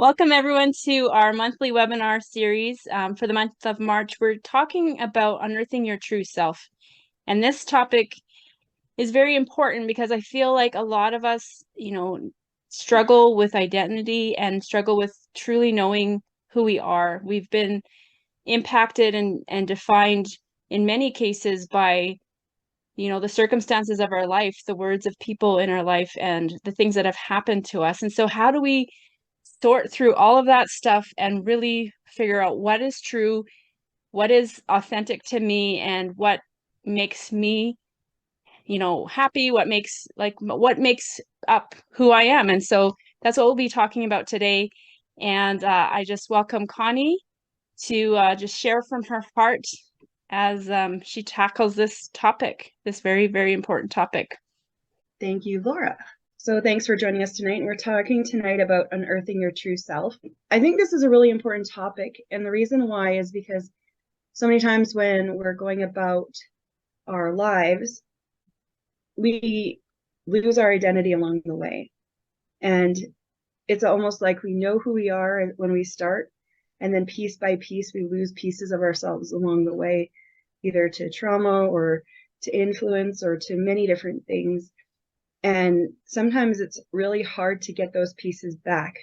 Welcome everyone to our monthly webinar series. For the month of March, we're talking about unearthing your true self. And this topic is very important because I feel like a lot of us, struggle with identity and struggle with truly knowing who we are. We've been impacted and defined in many cases by, the circumstances of our life, the words of people in our life, and the things that have happened to us. And so how do we sort through all of that stuff and really figure out what is true, what is authentic to me, and what makes me, happy, what makes up who I am. And so that's what we'll be talking about today. And I just welcome Connie to just share from her heart as she tackles this topic, this very, very important topic. Thank you, Laura. So thanks for joining us tonight. We're talking tonight about unearthing your true self. I think this is a really important topic. And the reason why is because so many times when we're going about our lives, we lose our identity along the way. And it's almost like we know who we are when we start, and then piece by piece, we lose pieces of ourselves along the way, either to trauma or to influence or to many different things. And sometimes it's really hard to get those pieces back,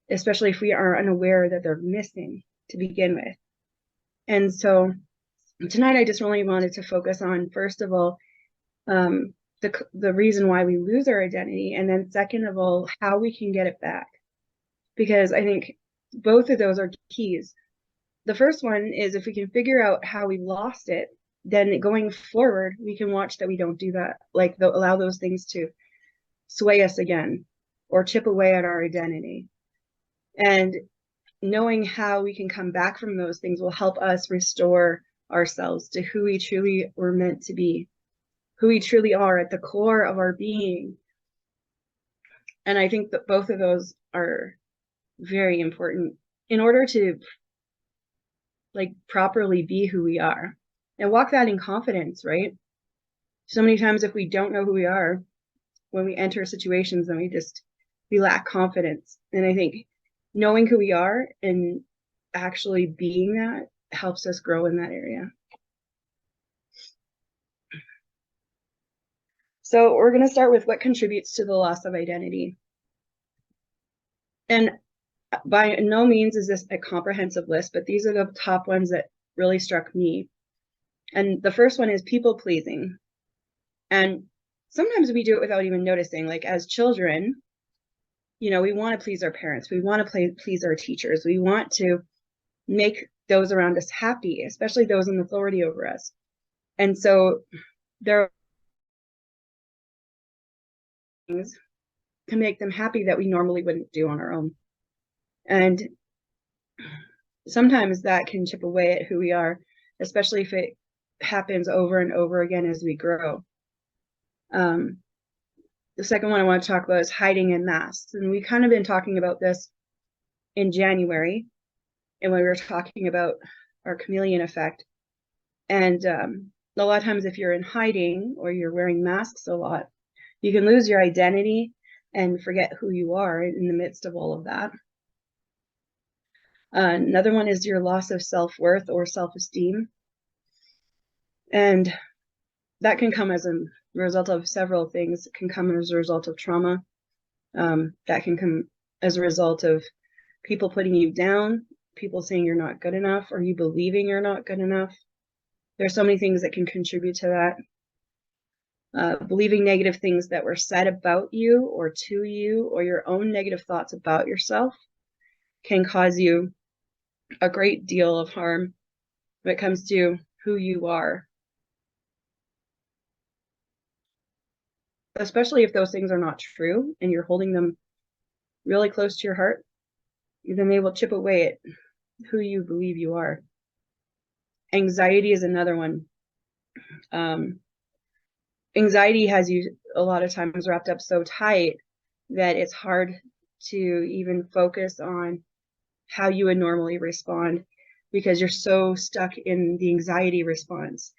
especially if we are unaware that they're missing to begin with. And so tonight, I just really wanted to focus on, first of all, the reason why we lose our identity, and then second of all, how we can get it back. Because I think both of those are keys. The first one is if we can figure out how we lost it, then going forward, we can watch that we don't do that, allow those things to sway us again or chip away at our identity. And knowing how we can come back from those things will help us restore ourselves to who we truly were meant to be, who we truly are at the core of our being. And I think that both of those are very important in order to properly be who we are and walk that in confidence, right? So many times if we don't know who we are, when we enter situations, then we lack confidence. And I think knowing who we are and actually being that helps us grow in that area. So we're going to start with what contributes to the loss of identity. And by no means is this a comprehensive list, but these are the top ones that really struck me. And the first one is people pleasing. And sometimes we do it without even noticing. Like as children, we want to please our parents. We want to please our teachers. We want to make those around us happy, especially those in authority over us. And so there are things to make them happy that we normally wouldn't do on our own. And sometimes that can chip away at who we are, especially if it happens over and over again as we grow. The second one I want to talk about is hiding in masks. And we kind of been talking about this in January, and when we were talking about our chameleon effect. And a lot of times if you're in hiding or you're wearing masks a lot, you can lose your identity and forget who you are in the midst of all of that. Another one is your loss of self-worth or self-esteem. And that can come as a result of several things. It can come as a result of trauma. That can come as a result of people putting you down, people saying you're not good enough, or you believing you're not good enough. There's so many things that can contribute to that. Believing negative things that were said about you or to you, or your own negative thoughts about yourself can cause you a great deal of harm when it comes to who you are. Especially if those things are not true and you're holding them really close to your heart, then they will chip away at who you believe you are. Anxiety is another one. Anxiety has you a lot of times wrapped up so tight that it's hard to even focus on how you would normally respond because you're so stuck in the anxiety response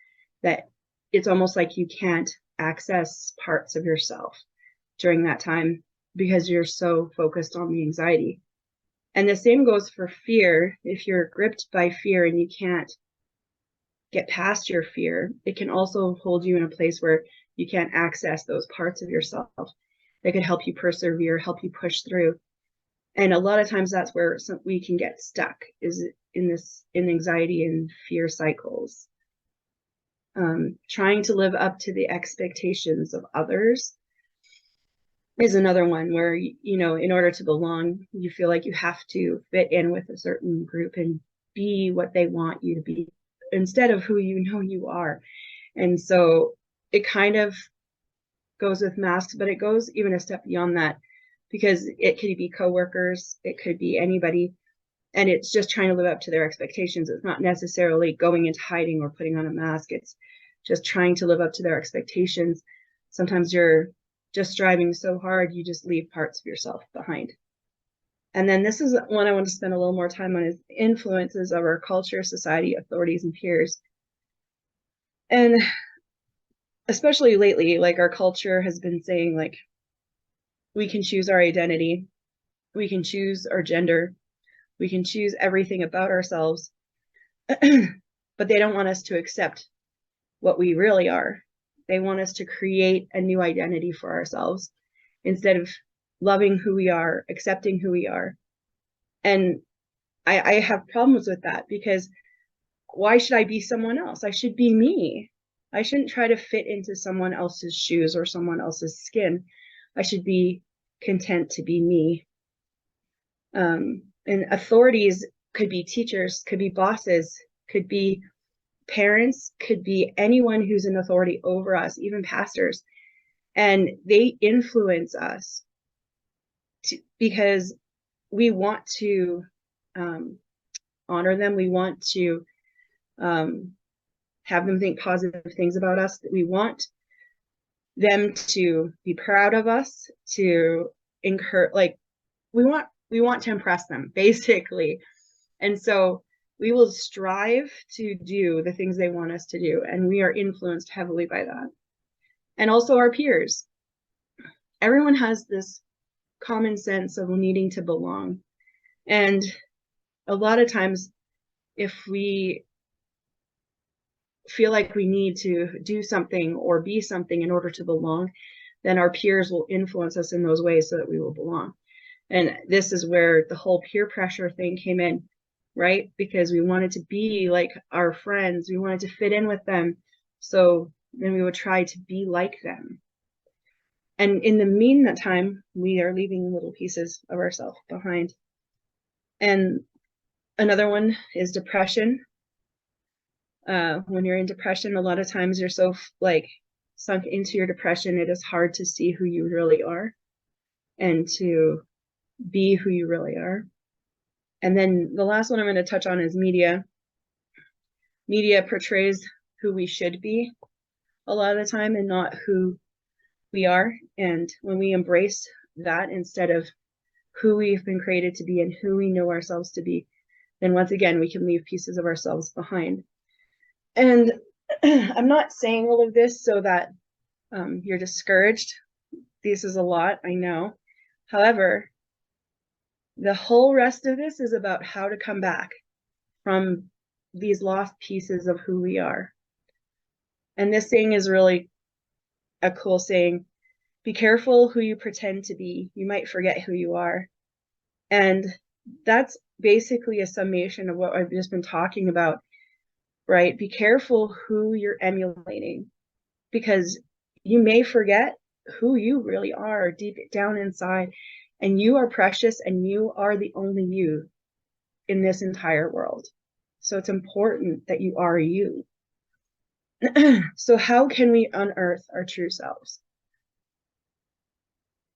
that it's almost like you can't access parts of yourself during that time because you're so focused on the anxiety. And the same goes for fear. If you're gripped by fear and you can't get past your fear, it can also hold you in a place where you can't access those parts of yourself that could help you persevere, help you push through. And a lot of times that's where we can get stuck, is in anxiety and fear cycles. Trying to live up to the expectations of others is another one where, in order to belong, you feel like you have to fit in with a certain group and be what they want you to be instead of who you know you are. And so it kind of goes with masks, but it goes even a step beyond that, because it could be coworkers, it could be anybody, and it's just trying to live up to their expectations. It's not necessarily going into hiding or putting on a mask. It's just trying to live up to their expectations. Sometimes you're just striving so hard, you just leave parts of yourself behind. And then this is one I want to spend a little more time on, is influences of our culture, society, authorities, and peers. And especially lately, like, our culture has been saying, like, we can choose our identity, we can choose our gender, we can choose everything about ourselves, but they don't want us to accept what we really are. They want us to create a new identity for ourselves instead of loving who we are, accepting who we are. And I have problems with that, because why should I be someone else? I should be me. I shouldn't try to fit into someone else's shoes or someone else's skin. I should be content to be me. And authorities could be teachers, could be bosses, could be parents, could be anyone who's an authority over us, even pastors. And they influence us because we want to honor them. We want to have them think positive things about us. We want them to be proud of us, to encourage, like, we want to impress them, basically. And so we will strive to do the things they want us to do, and we are influenced heavily by that. And also our peers. Everyone has this common sense of needing to belong. And a lot of times, if we feel like we need to do something or be something in order to belong, then our peers will influence us in those ways so that we will belong. And this is where the whole peer pressure thing came in, right? Because we wanted to be like our friends, we wanted to fit in with them. So then we would try to be like them. And in the meantime, we are leaving little pieces of ourselves behind. And another one is depression. When you're in depression, a lot of times you're so sunk into your depression, it is hard to see who you really are and to be who you really are. And then the last one I'm going to touch on is media. Media portrays who we should be a lot of the time and not who we are. And when we embrace that instead of who we've been created to be and who we know ourselves to be, then once again, we can leave pieces of ourselves behind. And I'm not saying all of this so that you're discouraged. This is a lot, I know. However, the whole rest of this is about how to come back from these lost pieces of who we are. And this saying is really a cool saying. Be careful who you pretend to be. You might forget who you are. And that's basically a summation of what I've just been talking about, right? Be careful who you're emulating, because you may forget who you really are deep down inside. And you are precious, and you are the only you in this entire world. So it's important that you are you. So how can we unearth our true selves?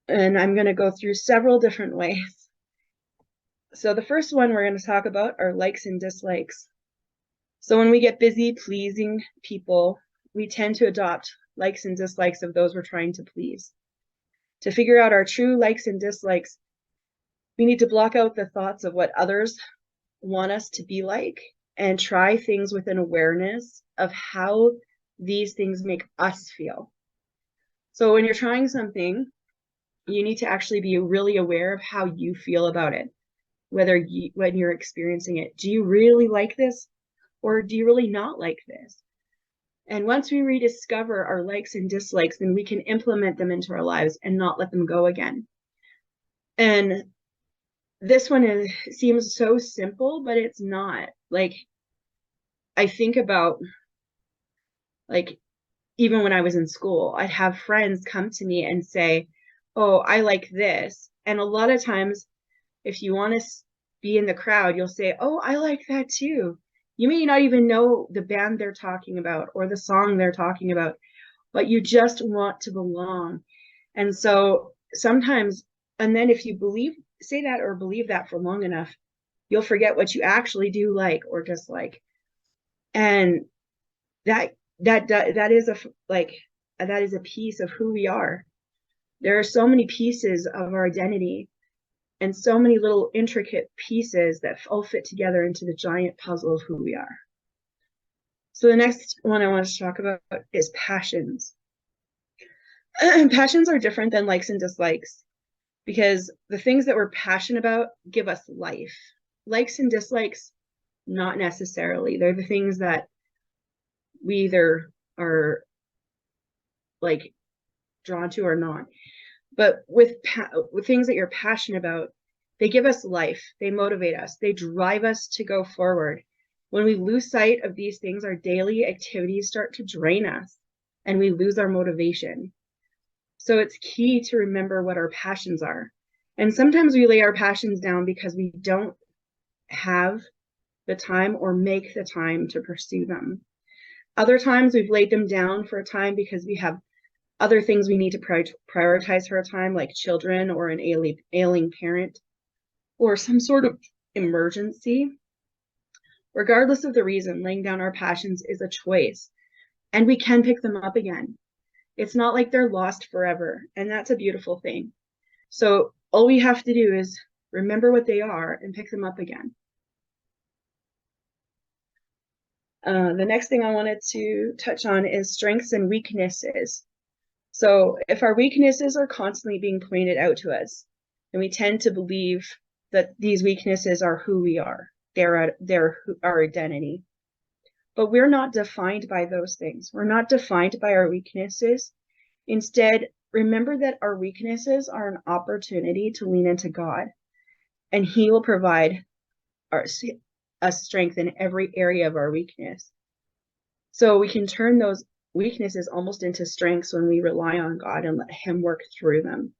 And I'm going to go through several different ways. So the first one we're going to talk about are likes and dislikes. So when we get busy pleasing people, we tend to adopt likes and dislikes of those we're trying to please. To figure out our true likes and dislikes, we need to block out the thoughts of what others want us to be like and try things with an awareness of how these things make us feel. So when you're trying something, you need to actually be really aware of how you feel about it. when you're experiencing it. Do you really like this, or do you really not like this? And once we rediscover our likes and dislikes, then we can implement them into our lives and not let them go again. And this one seems so simple, but it's not. Like, I think about, like, even when I was in school, I'd have friends come to me and say, oh, I like this. And a lot of times, if you want to be in the crowd, you'll say, oh, I like that too. You may not even know the band they're talking about or the song they're talking about, but you just want to belong. And so sometimes, and then if you say that or believe that for long enough, you'll forget what you actually do like or dislike. And that is a piece of who we are. There are so many pieces of our identity and so many little intricate pieces that all fit together into the giant puzzle of who we are. So the next one I want to talk about is passions. Passions are different than likes and dislikes because the things that we're passionate about give us life. Likes and dislikes, not necessarily. They're the things that we either are like drawn to or not. But with things that you're passionate about, they give us life. They motivate us. They drive us to go forward. When we lose sight of these things, our daily activities start to drain us and we lose our motivation. So it's key to remember what our passions are. And sometimes we lay our passions down because we don't have the time or make the time to pursue them. Other times we've laid them down for a time because we have other things we need to prioritize for a time, like children or an ailing parent or some sort of emergency. Regardless of the reason, laying down our passions is a choice, and we can pick them up again. It's not like they're lost forever, and that's a beautiful thing. So all we have to do is remember what they are and pick them up again. The next thing I wanted to touch on is strengths and weaknesses. So if our weaknesses are constantly being pointed out to us, then we tend to believe that these weaknesses are who we are. They're our identity. But we're not defined by those things. We're not defined by our weaknesses. Instead, remember that our weaknesses are an opportunity to lean into God, and He will provide us strength in every area of our weakness. So we can turn those weaknesses almost into strengths when we rely on God and let Him work through them.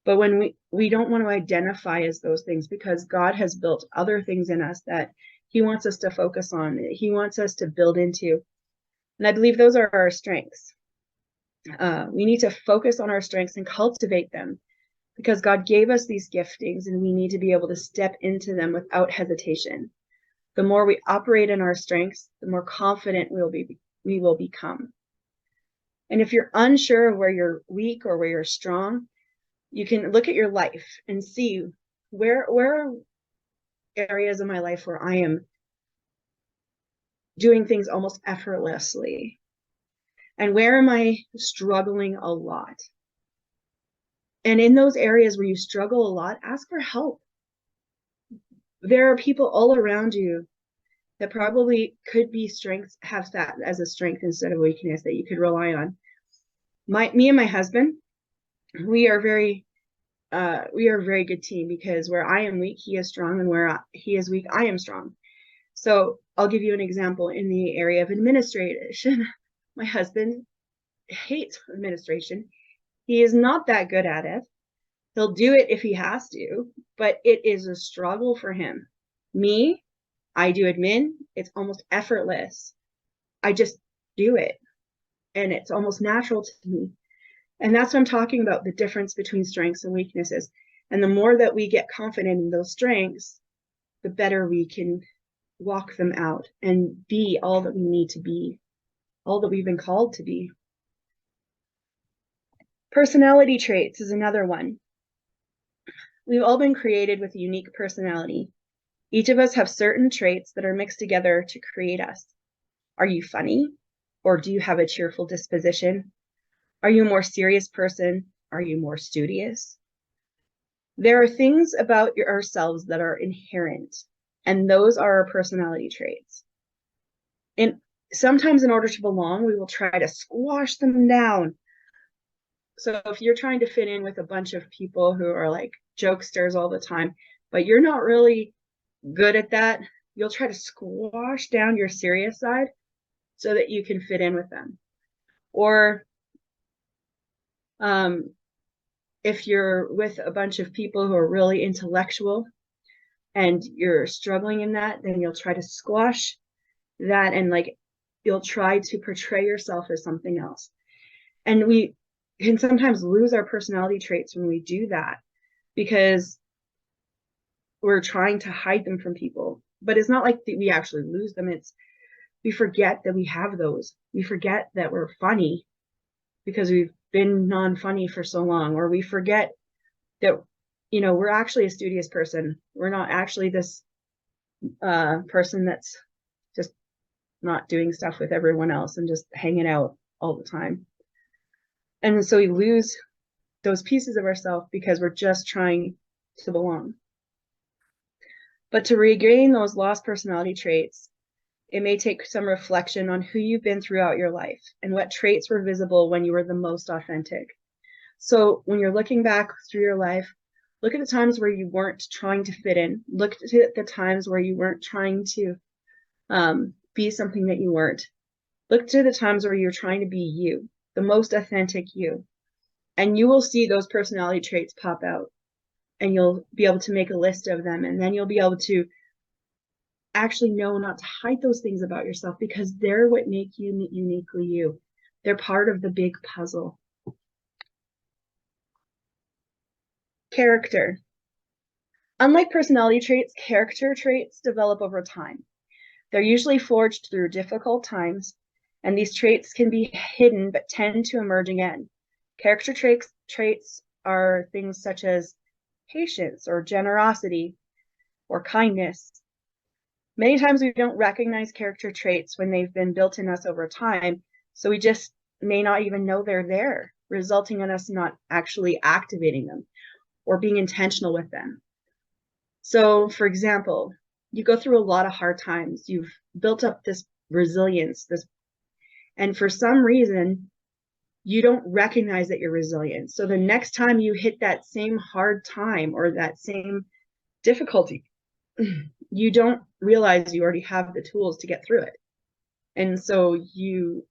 But when we don't want to identify as those things, because God has built other things in us that He wants us to focus on, He wants us to build into. And I believe those are our strengths. We need to focus on our strengths and cultivate them because God gave us these giftings and we need to be able to step into them without hesitation. The more we operate in our strengths, the more confident we will become. And if you're unsure of where you're weak or where you're strong, you can look at your life and see where are areas of my life where I am doing things almost effortlessly, and where am I struggling a lot. And in those areas where you struggle a lot, ask for help. There are people all around you that probably could be strengths, have that as a strength instead of weakness that you could rely on. Me and my husband, we are a very good team because where I am weak, he is strong, and where he is weak, I am strong. So I'll give you an example in the area of administration. My husband hates administration. He is not that good at it. He'll do it if he has to, but it is a struggle for him. Me, I do admin. It's almost effortless. I just do it, and it's almost natural to me. And that's what I'm talking about, the difference between strengths and weaknesses. And the more that we get confident in those strengths, the better we can walk them out and be all that we need to be, all that we've been called to be. Personality traits is another one. We've all been created with a unique personality. Each of us have certain traits that are mixed together to create us. Are you funny? Or do you have a cheerful disposition? Are you a more serious person? Are you more studious? There are things about ourselves that are inherent, and those are our personality traits. And sometimes in order to belong, we will try to squash them down. So if you're trying to fit in with a bunch of people who are like jokesters all the time, but you're not really good at that, you'll try to squash down your serious side so that you can fit in with them. Or if you're with a bunch of people who are really intellectual and you're struggling in that, then you'll try to squash that and like you'll try to portray yourself as something else. And we can sometimes lose our personality traits when we do that because we're trying to hide them from people. But it's not like we actually lose them. It's we forget that we have those. We forget that we're funny because we've been non-funny for so long, or we forget that, you know, we're actually a studious person. We're not actually this person that's just not doing stuff with everyone else and just hanging out all the time. And so we lose those pieces of ourselves because we're just trying to belong. But to regain those lost personality traits, it may take some reflection on who you've been throughout your life and what traits were visible when you were the most authentic. So when you're looking back through your life, look at the times where you weren't trying to fit in. Look at the times where you weren't trying to be something that you weren't. Look to the times where you're trying to be you, the most authentic you. And you will see those personality traits pop out. And you'll be able to make a list of them. And then you'll be able to actually know not to hide those things about yourself because they're what make you uniquely you. They're part of the big puzzle. Character. Unlike personality traits, character traits develop over time. They're usually forged through difficult times, and these traits can be hidden but tend to emerge again. Character traits are things such as patience or generosity or kindness. Many times we don't recognize character traits when they've been built in us over time, so we just may not even know they're there, resulting in us not actually activating them or being intentional with them. So, for example, you go through a lot of hard times. You've built up this resilience, and for some reason, you don't recognize that you're resilient. So the next time you hit that same hard time or that same difficulty, you don't realize you already have the tools to get through it. And so you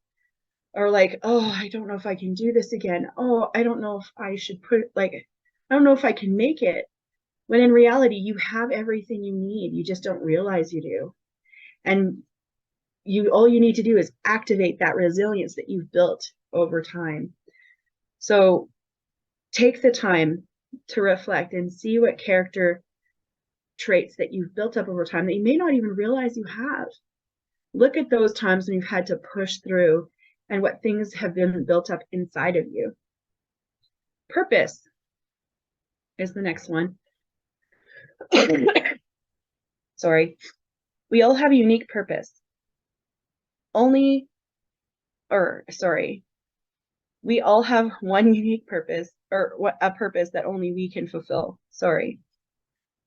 are like, oh, I don't know if I can do this again. Oh, I don't know if I should I don't know if I can make it. When in reality, you have everything you need. You just don't realize you do. And all you need to do is activate that resilience that you've built over time. So take the time to reflect and see what character traits that you've built up over time that you may not even realize you have. Look at those times when you've had to push through and what things have been built up inside of you. Purpose is the next one. Sorry. We all have a unique purpose. We all have one unique purpose, or a purpose that only we can fulfill. Sorry.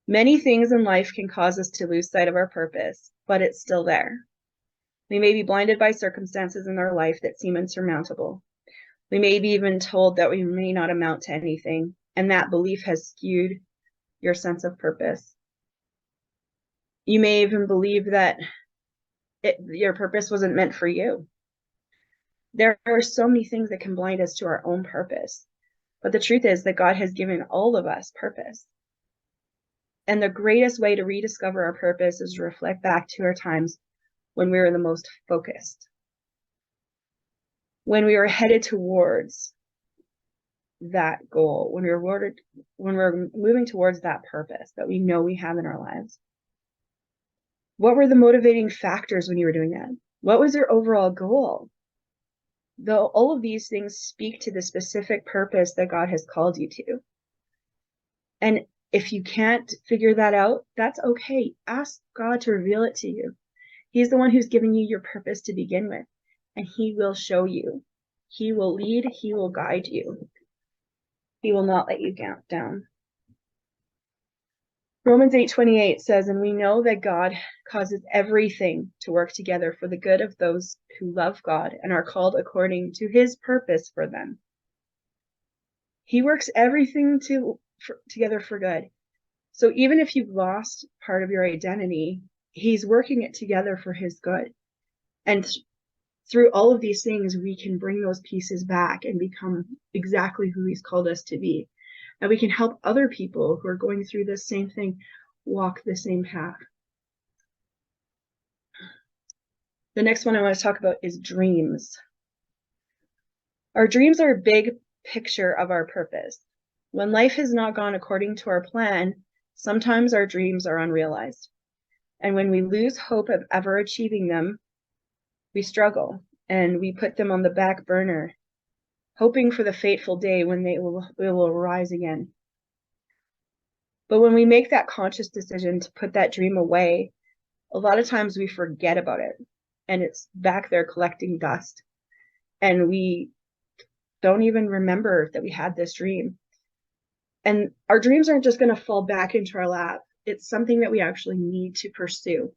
Many things in life can cause us to lose sight of our purpose, but it's still there. We may be blinded by circumstances in our life that seem insurmountable. We may be even told that we may not amount to anything, and that belief has skewed your sense of purpose. You may even believe that your purpose wasn't meant for you. There are so many things that can blind us to our own purpose, but the truth is that God has given all of us purpose. And the greatest way to rediscover our purpose is to reflect back to our times when we were the most focused, when we were headed towards that goal, when we're moving towards that purpose that we know we have in our lives. What were the motivating factors when you were doing that? What was your overall goal? Though all of these things speak to the specific purpose that God has called you to. And if you can't figure that out, that's okay. Ask God to reveal it to you. He's the one who's giving you your purpose to begin with, and he will show you. He will lead, he will guide you. He will not let you down. Romans 8:28 says, and we know that God causes everything to work together for the good of those who love God and are called according to his purpose for them. He works everything together for good. So even if you've lost part of your identity, he's working it together for his good. And through all of these things, we can bring those pieces back and become exactly who he's called us to be. And we can help other people who are going through the same thing walk the same path. The next one I want to talk about is dreams. Our dreams are a big picture of our purpose. When life has not gone according to our plan, sometimes our dreams are unrealized. And when we lose hope of ever achieving them, we struggle and we put them on the back burner, hoping for the fateful day when they will arise again. But when we make that conscious decision to put that dream away, a lot of times we forget about it and it's back there collecting dust. And we don't even remember that we had this dream. And our dreams aren't just going to fall back into our lap. It's something that we actually need to pursue.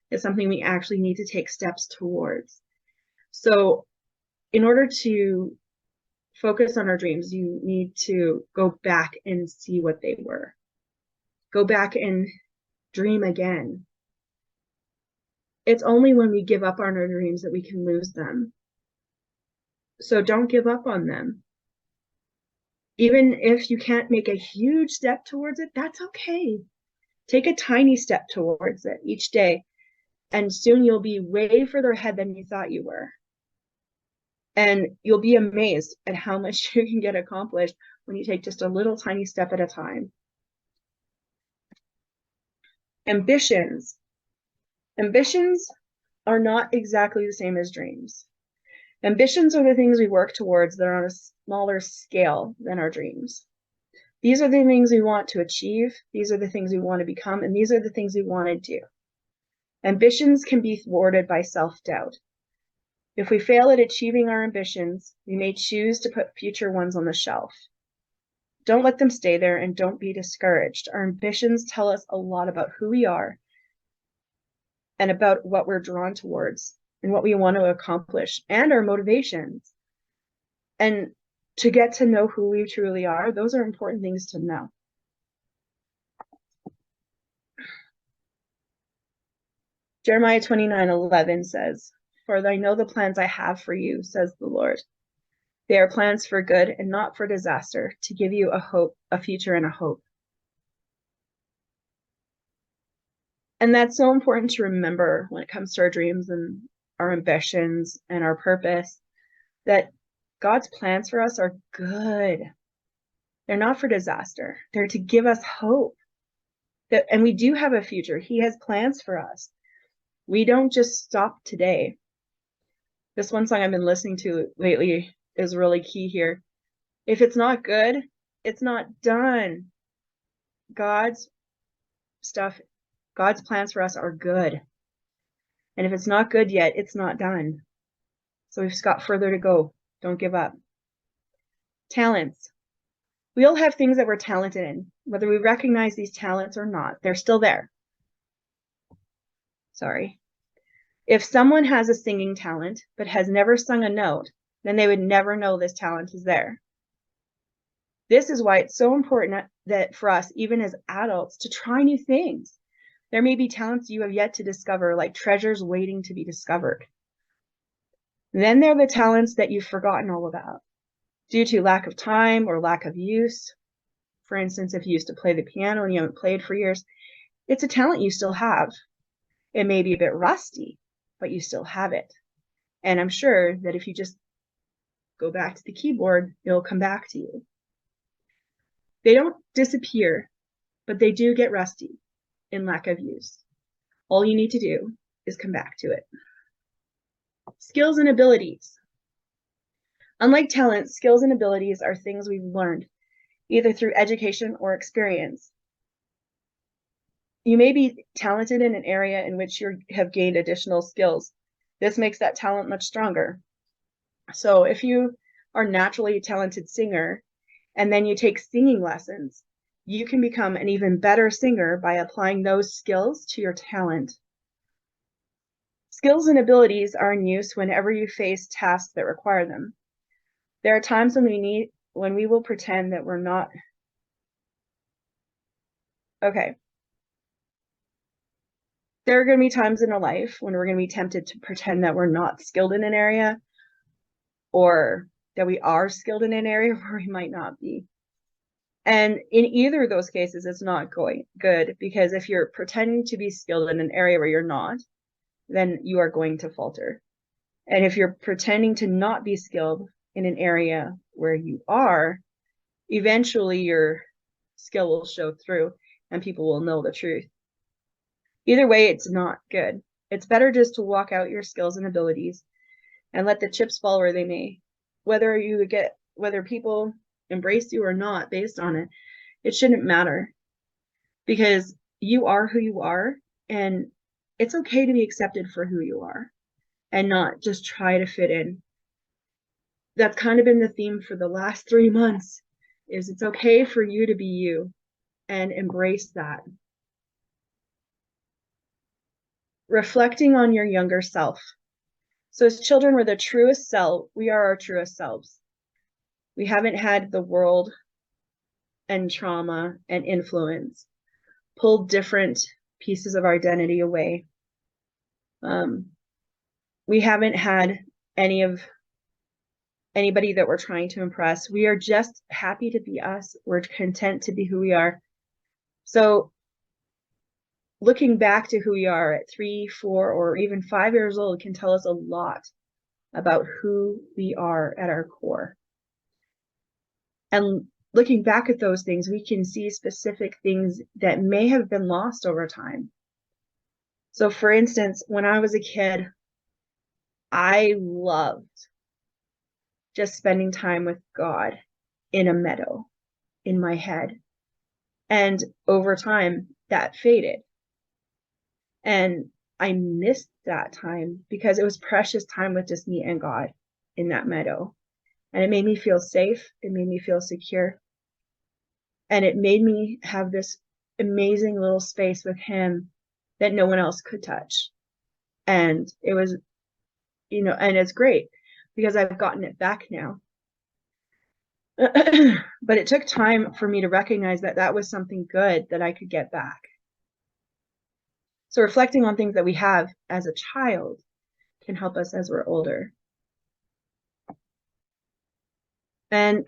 It's something we actually need to take steps towards. So in order to focus on our dreams, you need to go back and see what they were. Go back and dream again. It's only when we give up on our dreams that we can lose them. So don't give up on them. Even if you can't make a huge step towards it, that's okay. Take a tiny step towards it each day, and soon you'll be way further ahead than you thought you were. And you'll be amazed at how much you can get accomplished when you take just a little tiny step at a time. Ambitions. Ambitions are not exactly the same as dreams. Ambitions are the things we work towards that are on a smaller scale than our dreams. These are the things we want to achieve. These are the things we want to become. And these are the things we want to do. Ambitions can be thwarted by self-doubt. If we fail at achieving our ambitions, we may choose to put future ones on the shelf. Don't let them stay there and don't be discouraged. Our ambitions tell us a lot about who we are and about what we're drawn towards and what we want to accomplish and our motivations. And to get to know who we truly are, those are important things to know. Jeremiah 29:11 says, "For I know the plans I have for you, says the Lord. They are plans for good and not for disaster, to give you a hope, a future and a hope." And that's so important to remember when it comes to our dreams and our ambitions and our purpose, that God's plans for us are good. They're not for disaster. They're to give us hope. And we do have a future. He has plans for us. We don't just stop today. This one song I've been listening to lately is really key here. If it's not good, it's not done. God's stuff, God's plans for us are good. And if it's not good yet, it's not done. So we've got further to go. Don't give up. Talents. We all have things that we're talented in, whether we recognize these talents or not. They're still there. Sorry. If someone has a singing talent but has never sung a note, then they would never know this talent is there. This is why it's so important that for us, even as adults, to try new things. There may be talents you have yet to discover, like treasures waiting to be discovered. Then there are the talents that you've forgotten all about due to lack of time or lack of use. For instance, if you used to play the piano and you haven't played for years, it's a talent you still have. It may be a bit rusty, but you still have it. And I'm sure that if you just go back to the keyboard, it'll come back to you. They don't disappear, but they do get rusty in lack of use. All you need to do is come back to it. Skills and abilities. Unlike talents, skills and abilities are things we've learned, either through education or experience. You may be talented in an area in which you have gained additional skills. This makes that talent much stronger. So if you are naturally a talented singer, and then you take singing lessons, you can become an even better singer by applying those skills to your talent. Skills and abilities are in use whenever you face tasks that require them. There are times when we will pretend that we're not. Okay. There are going to be times in our life when we're going to be tempted to pretend that we're not skilled in an area, or that we are skilled in an area where we might not be. And in either of those cases, it's not going good, because if you're pretending to be skilled in an area where you're not, then you are going to falter. And if you're pretending to not be skilled in an area where you are, eventually your skill will show through and people will know the truth. Either way, it's not good. It's better just to walk out your skills and abilities and let the chips fall where they may. Whether people embrace you or not based on it, it shouldn't matter, because you are who you are, and it's okay to be accepted for who you are and not just try to fit in. That's kind of been the theme for the last 3 months, is it's okay for you to be you and embrace that. Reflecting on your younger self. So as children, we are our truest selves. We haven't had the world and trauma and influence pull different pieces of our identity away. We haven't had anybody that we're trying to impress. We are just happy to be us. We're content to be who we are. So looking back to who we are at 3, 4, or even 5 years old can tell us a lot about who we are at our core. And looking back at those things, we can see specific things that may have been lost over time. So for instance, when I was a kid, I loved just spending time with God in a meadow in my head. And over time, that faded. And I missed that time because it was precious time with just me and God in that meadow. And it made me feel safe. It made me feel secure. And it made me have this amazing little space with him that no one else could touch. And it was, and it's great because I've gotten it back now. But it took time for me to recognize that that was something good that I could get back. So reflecting on things that we have as a child can help us as we're older. And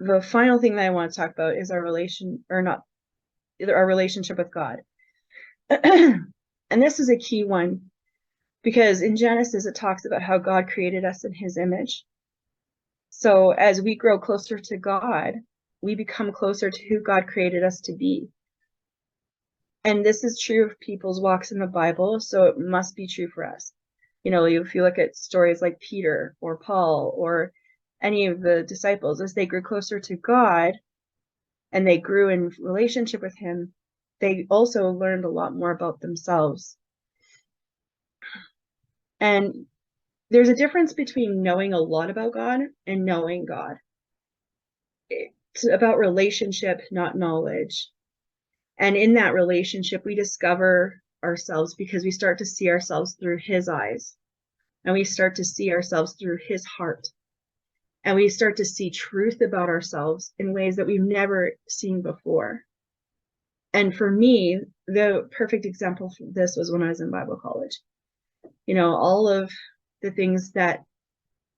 the final thing that I want to talk about is our relationship with God. And this is a key one, because in Genesis, it talks about how God created us in his image. So as we grow closer to God, we become closer to who God created us to be. And this is true of people's walks in the Bible, so it must be true for us. If you look at stories like Peter or Paul or any of the disciples, as they grew closer to God and they grew in relationship with him, they also learned a lot more about themselves. And there's a difference between knowing a lot about God and knowing God. It's about relationship, not knowledge. And in that relationship, we discover ourselves because we start to see ourselves through his eyes, and we start to see ourselves through his heart, and we start to see truth about ourselves in ways that we've never seen before. And for me, the perfect example for this was when I was in Bible college. All of the things that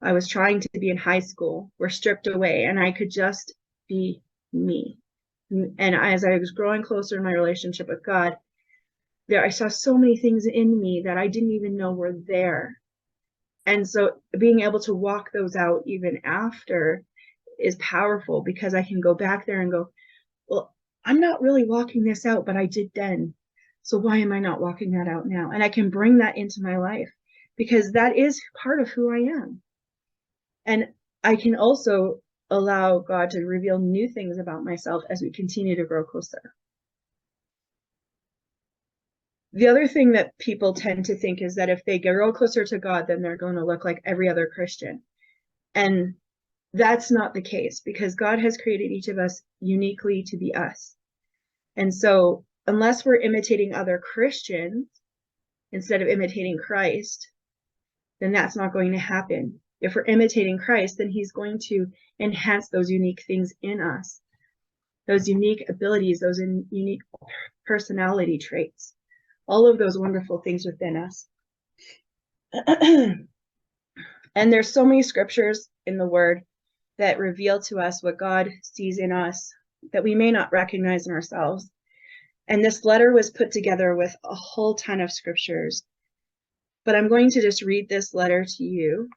I was trying to be in high school were stripped away, and I could just be me. And as I was growing closer in my relationship with God, I saw so many things in me that I didn't even know were there. And so being able to walk those out even after is powerful, because I can go back there and go, well, I'm not really walking this out, but I did then. So why am I not walking that out now? And I can bring that into my life, because that is part of who I am. And I can also allow God to reveal new things about myself as we continue to grow closer. The other thing that people tend to think is that if they grow closer to God, then they're going to look like every other Christian. And that's not the case, because God has created each of us uniquely to be us. And so unless we're imitating other Christians instead of imitating Christ, then that's not going to happen. If we're imitating Christ, then he's going to enhance those unique things in us, those unique abilities, those unique personality traits, all of those wonderful things within us. And there's so many scriptures in the Word that reveal to us what God sees in us that we may not recognize in ourselves. And this letter was put together with a whole ton of scriptures. But I'm going to just read this letter to you.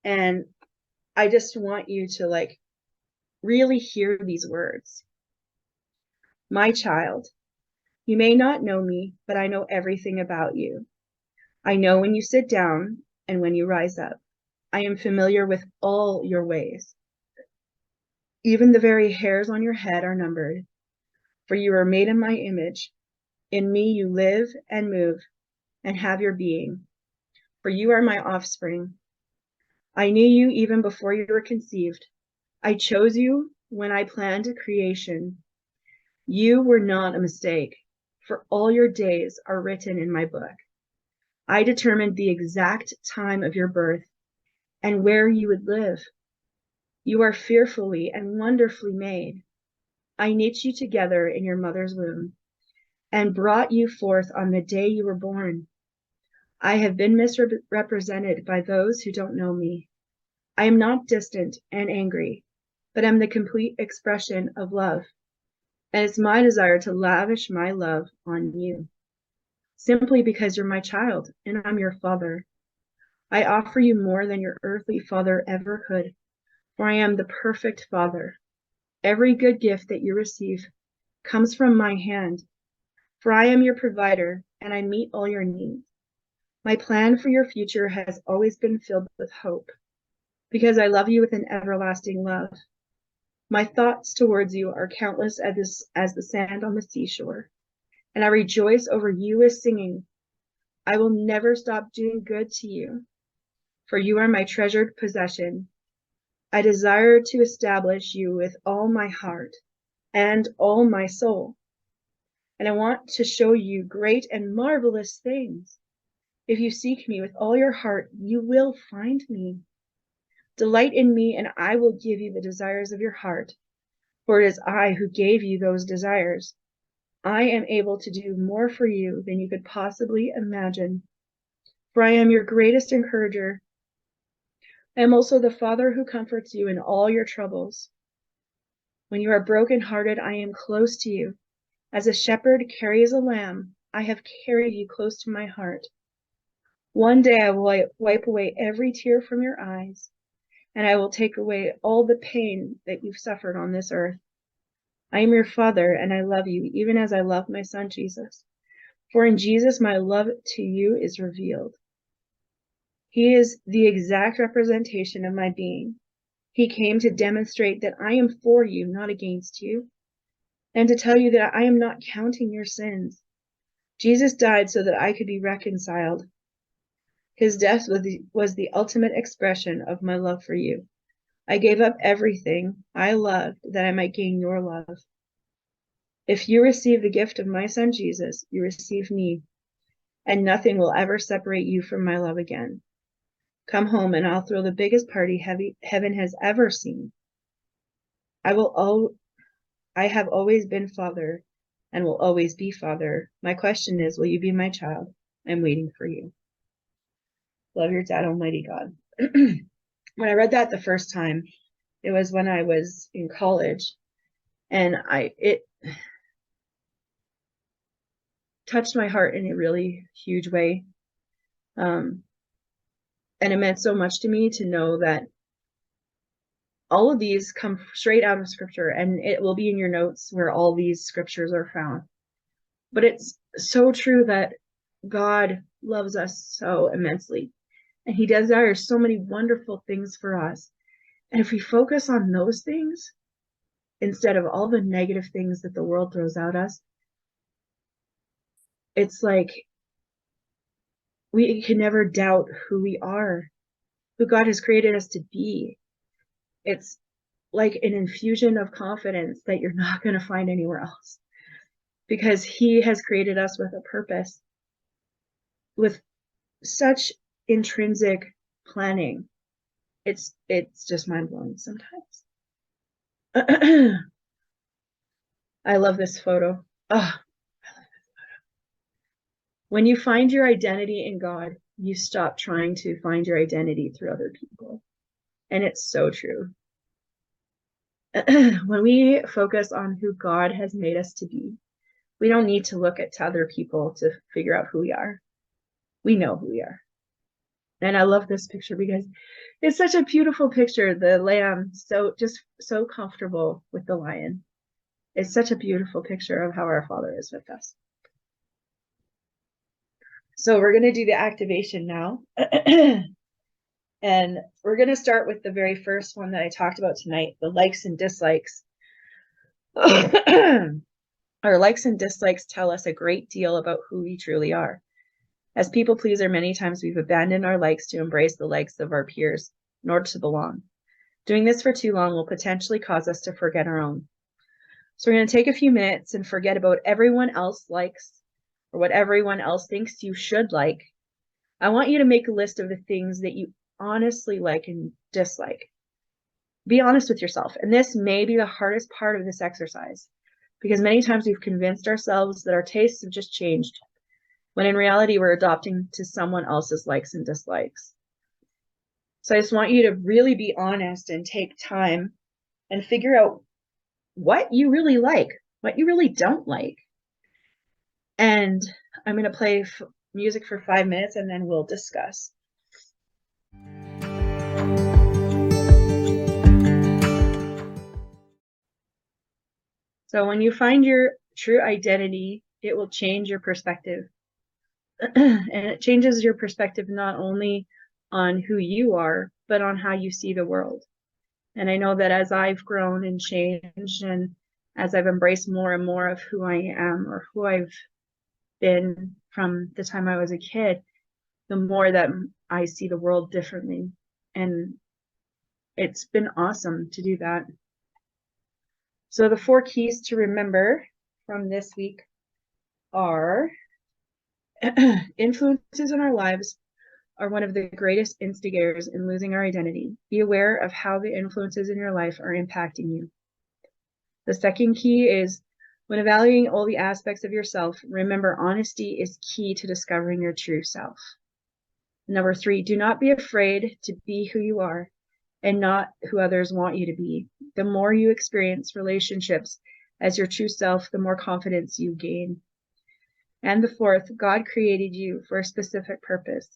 And I just want you to like really hear these words. My child, you may not know me, but I know everything about you. I know when you sit down and when you rise up. I am familiar with all your ways. Even the very hairs on your head are numbered, for you are made in my image. In me you live and move and have your being, for you are my offspring. I knew you even before you were conceived. I chose you when I planned creation. You were not a mistake, for all your days are written in my book. I determined the exact time of your birth and where you would live. You are fearfully and wonderfully made. I knit you together in your mother's womb and brought you forth on the day you were born. I have been misrepresented by those who don't know me. I am not distant and angry, but am the complete expression of love. And it's my desire to lavish my love on you, simply because you're my child and I'm your father. I offer you more than your earthly father ever could, for I am the perfect father. Every good gift that you receive comes from my hand, for I am your provider and I meet all your needs. My plan for your future has always been filled with hope, because I love you with an everlasting love. My thoughts towards you are countless as the sand on the seashore, and I rejoice over you as singing. I will never stop doing good to you, for you are my treasured possession. I desire to establish you with all my heart and all my soul, and I want to show you great and marvelous things. If you seek me with all your heart, you will find me. Delight in me, and I will give you the desires of your heart, for it is I who gave you those desires. I am able to do more for you than you could possibly imagine, for I am your greatest encourager. I am also the Father who comforts you in all your troubles. When you are brokenhearted, I am close to you. As a shepherd carries a lamb, I have carried you close to my heart. One day I will wipe away every tear from your eyes, and I will take away all the pain that you've suffered on this earth. I am your Father, and I love you, even as I love my Son, Jesus. For in Jesus, my love to you is revealed. He is the exact representation of my being. He came to demonstrate that I am for you, not against you, and to tell you that I am not counting your sins. Jesus died so that I could be reconciled. His death was the ultimate expression of my love for you. I gave up everything I loved that I might gain your love. If you receive the gift of my Son Jesus, you receive me, and nothing will ever separate you from my love again. Come home and I'll throw the biggest party heaven has ever seen. I have always been Father and will always be Father. My question is, will you be my child? I'm waiting for you. Love your dad, Almighty God. When I read that the first time, it was when I was in college, and it touched my heart in a really huge way. And it meant so much to me to know that all of these come straight out of scripture, and it will be in your notes where all these scriptures are found. But it's so true that God loves us so immensely, and he desires so many wonderful things for us. And if we focus on those things instead of all the negative things that the world throws at us, it's like we can never doubt who we are, who God has created us to be. It's like an infusion of confidence that you're not going to find anywhere else, because he has created us with a purpose, with such intrinsic planning. It's just mind-blowing sometimes. I love this photo. Oh, when you find your identity in God, you stop trying to find your identity through other people. And it's so true. When we focus on who God has made us to be, we don't need to look at other people to figure out who we are. We know who we are. And I love this picture because it's such a beautiful picture. The lamb, so comfortable with the lion. It's such a beautiful picture of how our Father is with us. So we're going to do the activation now. And we're going to start with the very first one that I talked about tonight, the likes and dislikes. Our likes and dislikes tell us a great deal about who we truly are. As people pleaser, many times we've abandoned our likes to embrace the likes of our peers in order to belong. Doing this for too long will potentially cause us to forget our own. So we're going to take a few minutes and forget about everyone else likes or what everyone else thinks you should like. I want you to make a list of the things that you honestly like and dislike. Be honest with yourself. And this may be the hardest part of this exercise, because many times we've convinced ourselves that our tastes have just changed, when in reality we're adopting to someone else's likes and dislikes. So I just want you to really be honest and take time and figure out what you really like, what you really don't like. And I'm going to play music for 5 minutes and then we'll discuss. So when you find your true identity, it will change your perspective. And it changes your perspective not only on who you are, but on how you see the world. And I know that as I've grown and changed, and as I've embraced more and more of who I am or who I've been from the time I was a kid, the more that I see the world differently. And it's been awesome to do that. So the 4 keys to remember from this week are influences in our lives are one of the greatest instigators in losing our identity. Be aware of how the influences in your life are impacting you. The second key is, when evaluating all the aspects of yourself, remember honesty is key to discovering your true self. Number 3, do not be afraid to be who you are and not who others want you to be. The more you experience relationships as your true self, the more confidence you gain. And the 4th, God created you for a specific purpose.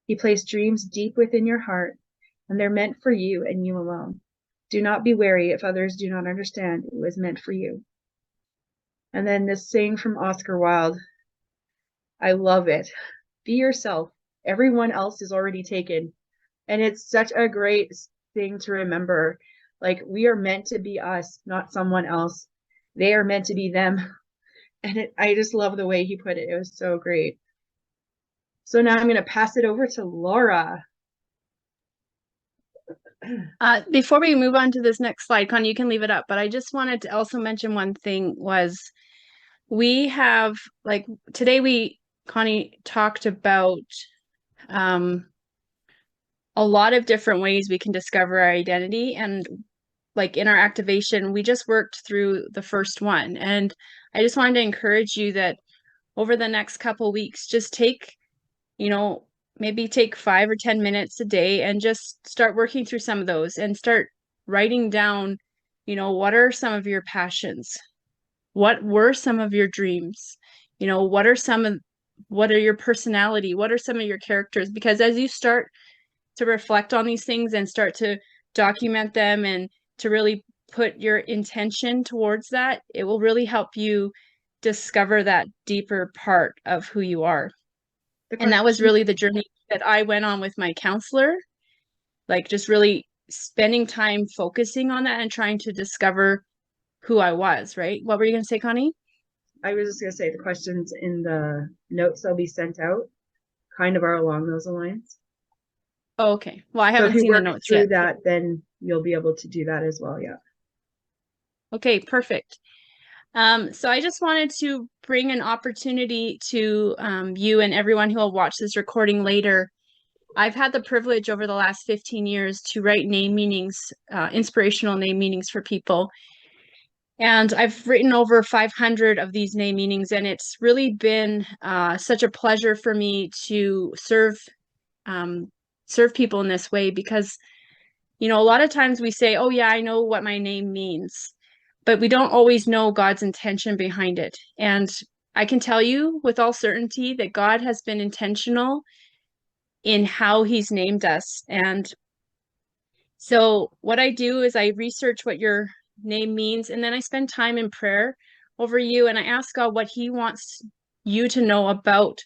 He placed dreams deep within your heart, and they're meant for you and you alone. Do not be wary if others do not understand it was meant for you. And then this saying from Oscar Wilde, I love it. Be yourself. Everyone else is already taken. And it's such a great thing to remember. Like, we are meant to be us, not someone else. They are meant to be them. And I just love the way he put it. It was so great. So now I'm going to pass it over to Laura. Before we move on to this next slide, Connie, you can leave it up, but I just wanted to also mention one thing was we have, like, today Connie talked about a lot of different ways we can discover our identity. And like in our activation, we just worked through the first one. And I just wanted to encourage you that over the next couple weeks, just take, maybe take 5 or 10 minutes a day and just start working through some of those and start writing down, what are some of your passions? What were some of your dreams? What are your personality? What are some of your characters? Because as you start to reflect on these things and start to document them and to really put your intention towards that, it will really help you discover that deeper part of who you are. And that was really the journey that I went on with my counselor, like just really spending time focusing on that and trying to discover who I was, right? What were you going to say, Connie? I was just going to say the questions in the notes that'll be sent out kind of are along those lines. Oh, okay. Well, I So haven't if you seen the work notes through yet. that, then you'll be able to do that as well. Yeah. Okay, perfect. So I just wanted to bring an opportunity to you and everyone who will watch this recording later. I've had the privilege over the last 15 years to write name meanings, inspirational name meanings for people. And I've written over 500 of these name meanings, and it's really been such a pleasure for me to serve people in this way because, you know, a lot of times we say, oh, yeah, I know what my name means, but we don't always know God's intention behind it. And I can tell you with all certainty that God has been intentional in how he's named us. And so what I do is I research what your name means, and then I spend time in prayer over you, and I ask God what he wants you to know about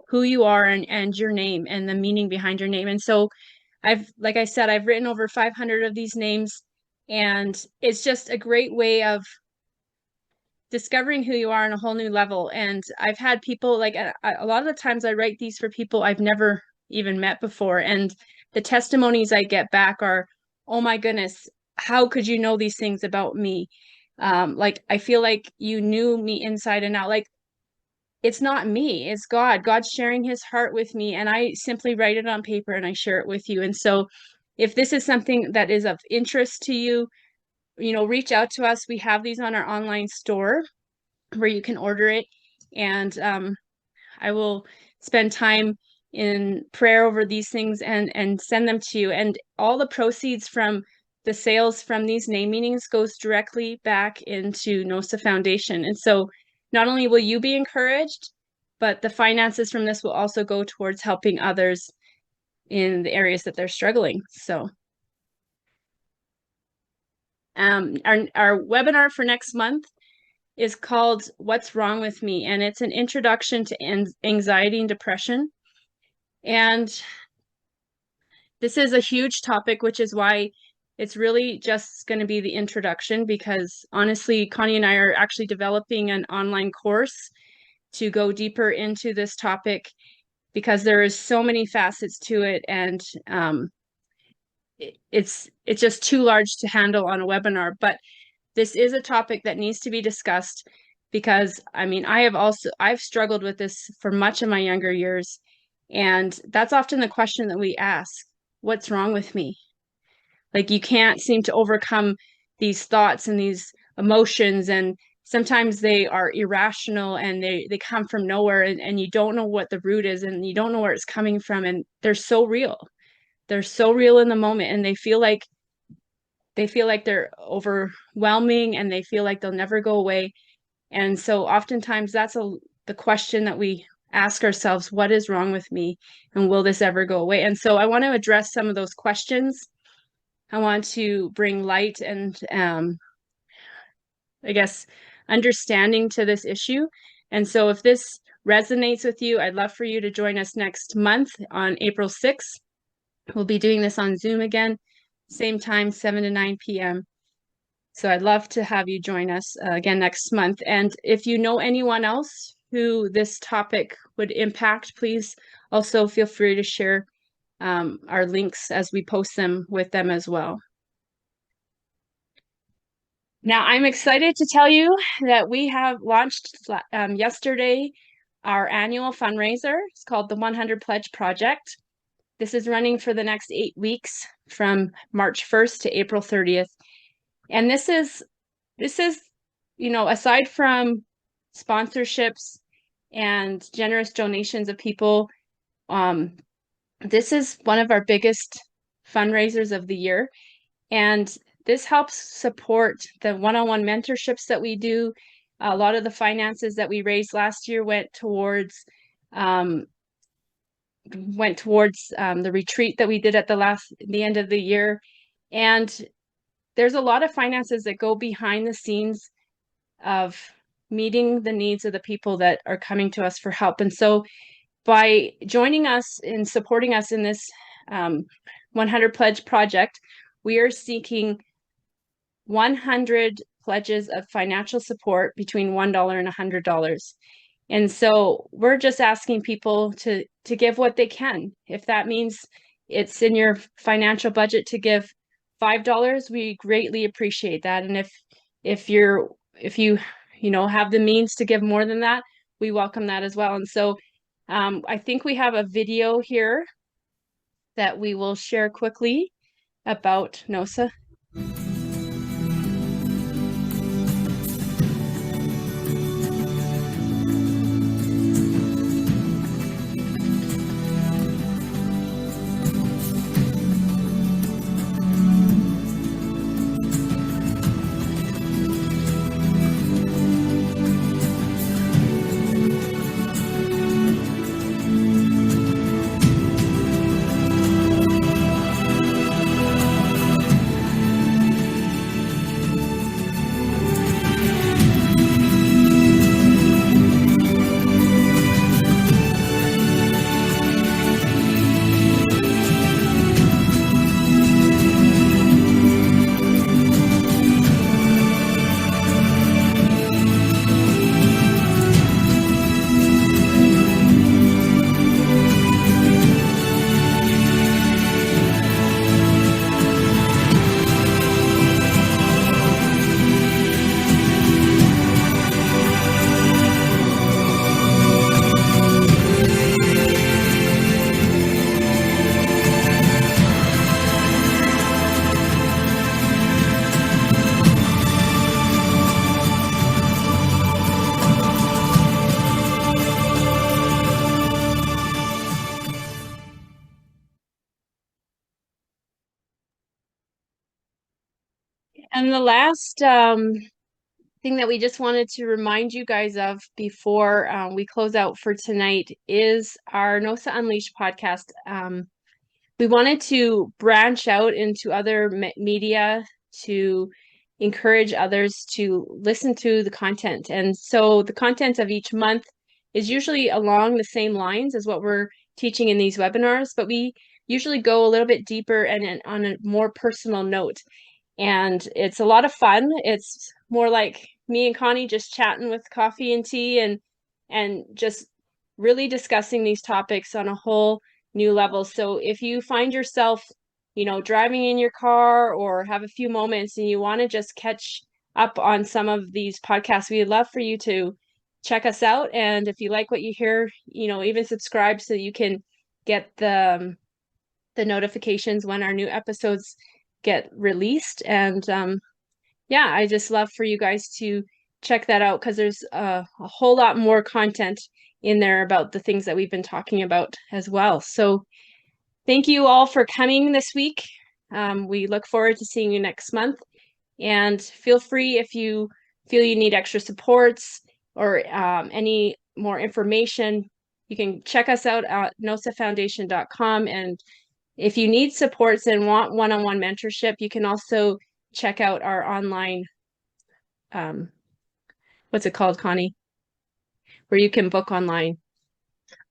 who you are and your name and the meaning behind your name. And so like I said, I've written over 500 of these names, and it's just a great way of discovering who you are on a whole new level. And I've had people like a lot of the times I write these for people I've never even met before. And the testimonies I get back are, oh my goodness, how could you know these things about me? Like, I feel like you knew me inside and out. Like, it's not me, it's God. God's sharing his heart with me. And I simply write it on paper and I share it with you. And so if this is something that is of interest to you, you know, reach out to us. We have these on our online store where you can order it. And I will spend time in prayer over these things and send them to you. And all the proceeds from the sales from these name meanings goes directly back into NOSA Foundation. And so not only will you be encouraged, but the finances from this will also go towards helping others in the areas that they're struggling. So our webinar for next month is called What's Wrong with Me? And it's an introduction to anxiety and depression. And this is a huge topic, which is why it's really just going to be the introduction, because honestly, Connie and I are actually developing an online course to go deeper into this topic because there is so many facets to it, and it's just too large to handle on a webinar. But this is a topic that needs to be discussed because I mean, I've struggled with this for much of my younger years. And that's often the question that we ask, what's wrong with me? Like, you can't seem to overcome these thoughts and these emotions. And sometimes they are irrational and they come from nowhere, and you don't know what the root is and you don't know where it's coming from. And they're so real. They're so real in the moment, and they feel like they're overwhelming and they feel like they'll never go away. And so oftentimes that's the question that we ask ourselves, what is wrong with me? And will this ever go away? And so I want to address some of those questions. I want to bring light and I guess understanding to this issue. And so if this resonates with you, I'd love for you to join us next month on April 6th. We'll be doing this on Zoom again, same time, 7 to 9 p.m. So I'd love to have you join us again next month. And if you know anyone else who this topic would impact, please also feel free to share our links as we post them with them as well. Now, I'm excited to tell you that we have launched yesterday our annual fundraiser. It's called the 100 Pledge Project. This is running for the next 8 weeks from March 1st to April 30th. And this is, you know, aside from sponsorships and generous donations of people, this is one of our biggest fundraisers of the year. And this helps support the one-on-one mentorships that we do. A lot of the finances that we raised last year went towards the retreat that we did at the end of the year. And there's a lot of finances that go behind the scenes of meeting the needs of the people that are coming to us for help. And so by joining us and supporting us in this 100 Pledge Project, we are seeking 100 pledges of financial support between $1 and $100. And so we're just asking people to give what they can. If that means it's in your financial budget to give $5, we greatly appreciate that. And if you have the means to give more than that, we welcome that as well. And so I think we have a video here that we will share quickly about NOSA. And the last thing that we just wanted to remind you guys of before we close out for tonight is our NOSA Unleashed podcast. We wanted to branch out into other media to encourage others to listen to the content. And so the content of each month is usually along the same lines as what we're teaching in these webinars, but we usually go a little bit deeper and on a more personal note. And it's a lot of fun. It's more like me and Connie just chatting with coffee and tea and just really discussing these topics on a whole new level. So if you find yourself, driving in your car or have a few moments and you want to just catch up on some of these podcasts, we'd love for you to check us out. And if you like what you hear, even subscribe so you can get the notifications when our new episodes get released. And yeah, I just love for you guys to check that out because there's a whole lot more content in there about the things that we've been talking about as well. So thank you all for coming this week. We look forward to seeing you next month. And feel free if you feel you need extra supports or any more information, you can check us out at nosafoundation.com. And if you need supports and want one-on-one mentorship, you can also check out our online, what's it called, Connie? Where you can book online.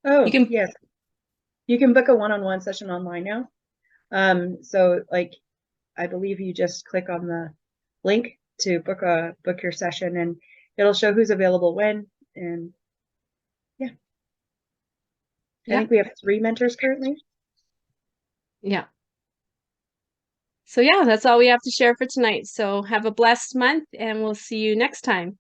Oh, You can, yes. You can book a one-on-one session online now. So like, I believe you just click on the link to book your session and it'll show who's available when. And yeah. I think we have 3 mentors currently. Yeah. So yeah, that's all we have to share for tonight. So have a blessed month and we'll see you next time.